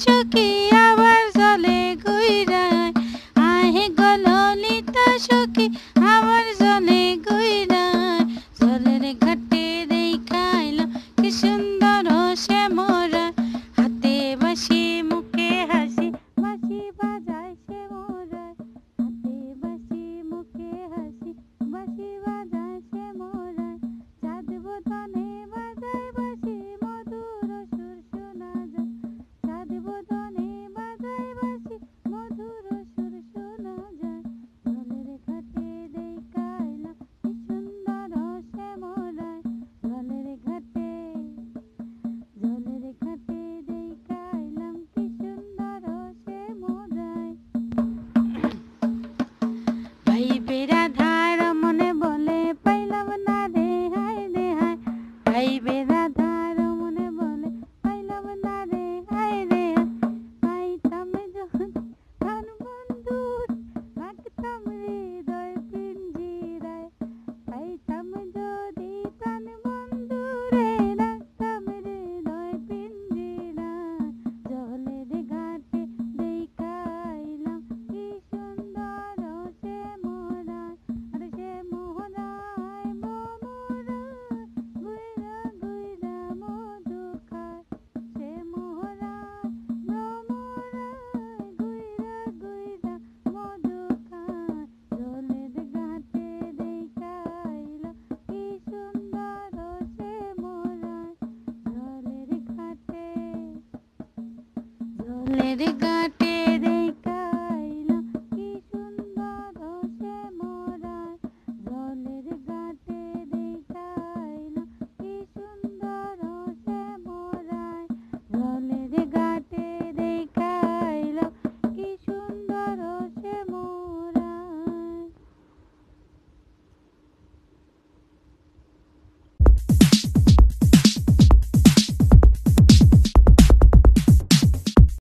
সখী আবার জলে ঘুইরায়, আহে গো ললিতা সখী আবার জলে ঘুইরায়। জলের ঘাটে দেখাইলাম কি সুন্দর শ্যামরা, হাতে বাঁশি মুখে হাসি, বাঁশি বাজায় শ্যামরায়। হাতে বাঁশি মুখে হাসি, বাঁশি বাজায় শ্যামরায়। চাঁদ বদনে বাজায় বাঁশি, মধুর সুর শোনা যায়। চাঁদ বদনে বাজায় বাঁশি, মধুর সুর শোনা যায়। জলের ঘাটে দেখাইলাম কি সুন্দর শ্যামরায়। জলের ঘাটে দেখাইলাম কি সুন্দর শ্যামরায়। ভাইবে রাধার মনে বলে পাইলাম না রে হায় রে হায়। ভাইবে রাধার মনে বলে পাইলাম না রে হায় রে হায়। পাইতাম যদি প্রাণ বন্ধুর, রাখতাম হৃদয় পিঞ্জিরায়। পাইতাম যদি প্রাণ বন্ধুরে, রাখতাম হৃদয় পিঞ্জিরায়। জলের ঘাটে দেখাইলাম কি সুন্দর শ্যামরায়। আর শ্যামরায় ভ্রমরায়, ঘুইরা ঘুইরা মধু খায়। শ্যামরায় ভ্রমরায়, ঘুইরা ঘুইরা মধু খায়। জলের ঘাটে দেখাইলাম কি সুন্দর শ্যামরায়। জলের ঘাটে